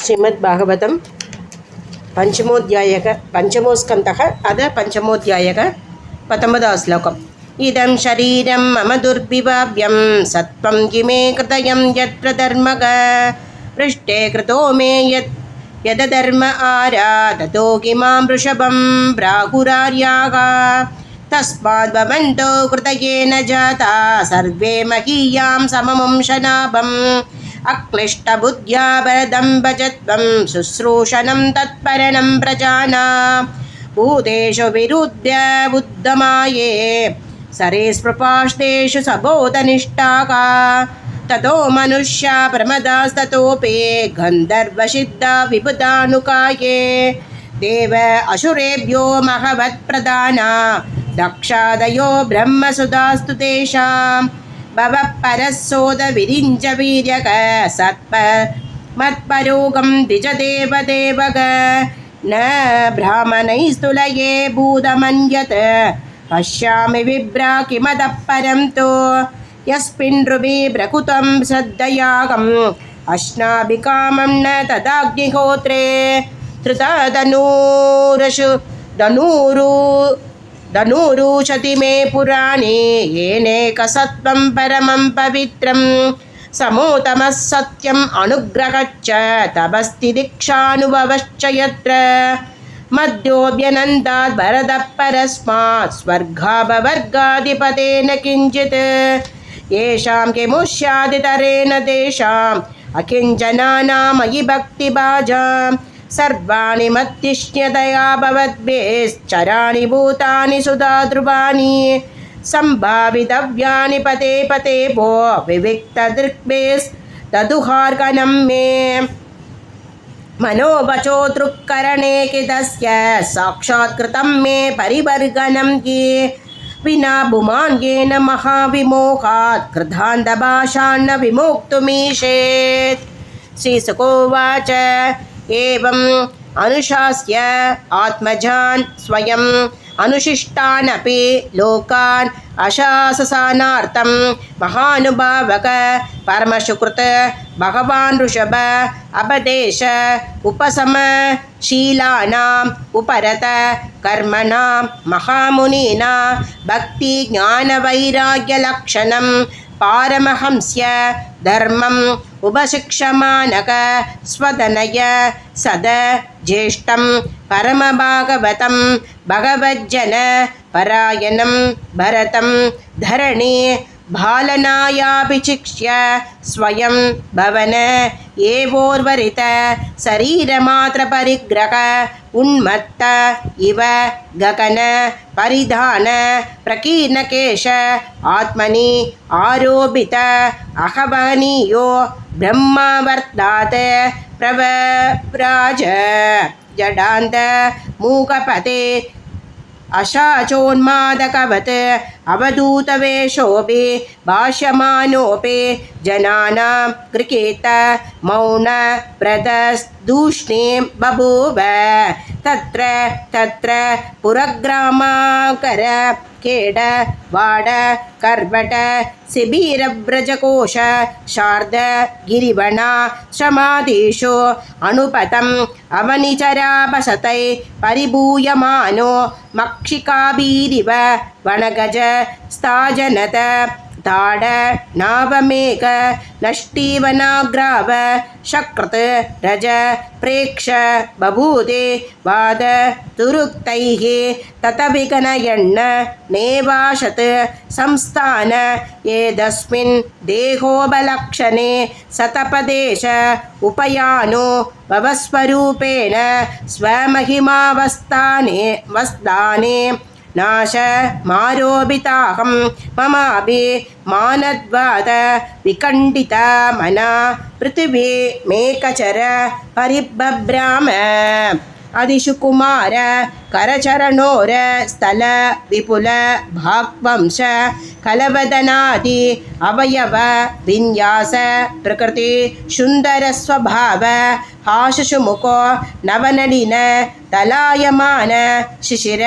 श्रीमद्भागवतं पंचमो स्कन्धः अथ पंचमोऽध्यायः 19 श्लोकम्। इदं शरीरं मम दुर्विभाव्यं सत्त्वं किमे कृतयं यत्र धर्मः पृष्ठे कृतो मे यदधर्म आराधतो किमां वृषभं प्राहुरार्याः तस्माद् भवन्तो कृतयेन जाता सर्वे महीयां सममंशनाभम् अक्लिष्टबुद्ध्या वरदं भजत्वं शुश्रूषणं तत्परणं प्रजानां भूतेषु विरुद्ध्य बुद्धमाये सरेस्पृपाष्टेषु सबोधनिष्ठाः ततो मनुष्या प्रमदास्ततोऽपि गन्धर्वसिद्धा विबुधानुकाये देव असुरेभ्यो महवत्प्रधाना दक्षादयो ब्रह्मसुधास्तु तेषां भवः परस्सोद विरिञ्च वीर्यक सत्प मत्परोगं द्विजदेवदेवग न ब्राह्मणैस्तुलये भूतमन्यत् पश्यामि विभ्रा किमतः परं तु यस्मिन् नृभिः प्रकृतं श्रद्धयागम् अश्नाभिकामं न तदाग्निहोत्रे धृता धनुरुशति मे पुराणे येनेकसत्त्वं परमं पवित्रं समोतमः सत्यम् अनुग्रहश्च तपस्ति दीक्षानुभवश्च यत्र मध्योऽभ्यनन्दात् वरदः परस्मात् स्वर्गापवर्गाधिपतेन किञ्चित् येषां किमुष्यादितरेण तेषाम् अकिञ्चनानां मयि भक्तिभाजां सर्वाणि मत्तिष्ण्यतया भवद्भिश्चराणि भूतानि सुधाध्रुवाणि सम्भावितव्यानि पते पते भो विविक्तदृग्भिस्तदुहार्कनं मे मनोवचो दृक्करणे कितस्य साक्षात्कृतं मे परिवर्गनं ये विना भुमान् येन महाविमोहात् कृतान्तभाषान्न विमोक्तुमीशेत्। श्रीशुकोवाच एवम् अनुशास्य आत्मजान् स्वयम् अनुशिष्टानपि लोकान् अशासनार्थं महानुभावक परमसुकृत भगवान् ऋषभ अपदेश उपशमशीलानाम् उपरत कर्मणां महामुनीनां भक्ति ज्ञानवैराग्यलक्षणं पारमहंस्य धर्मम् उपशिक्षमानक स्वदनय सद ज्येष्ठं परमभागवतं भगवज्जन परायणं भरतं धरणी भालनायाभिशिक्ष्य स्वयं भवन एवोर्वरित शरीरमात्रपरिग्रह उन्मत्त इव गगन परिधान प्रकीर्णकेश आत्मनि आरोपित अहवनीयो ब्रह्मावर्तात् प्रव्राज जडान्त मूकपते अशाचोन्मादकवत् अवधूतवेषोऽपि भाष्यमानोऽपि जनानां कृकेत मौन प्रदूष्णीं बभूव तत्र तत्र पुरग्रामाकर केड वाड कर्वट शिबिरव्रजकोश शार्द गिरिवना श्रमादिषु अनुपतम् अवनिचरापसतै परिभूयमानो मक्षिकाभिरिव वनगज स्थाजनत ताड नावमेक नष्टीवनाग्राव शकृत् रज प्रेक्ष बभूते वाद तुरुक्तैः ततभिगणयन् नेवाशत् संस्थान एतस्मिन् देहोपलक्षणे शतपदेश उपयानो भवस्वरूपेण स्वमहिमावस्थाने नाश मारोपिताहं ममापि मानद्वाद विकण्डिता मना पृथिवी मेकचर परिबभ्राम आदिषु कुमार करचरणोर स्थल विपुल भाग्वंश कलवदनादि अवयव विन्यास प्रकृति सुंदर स्वभाव हाशुमुखो नवनलिन तलायमान शिशिर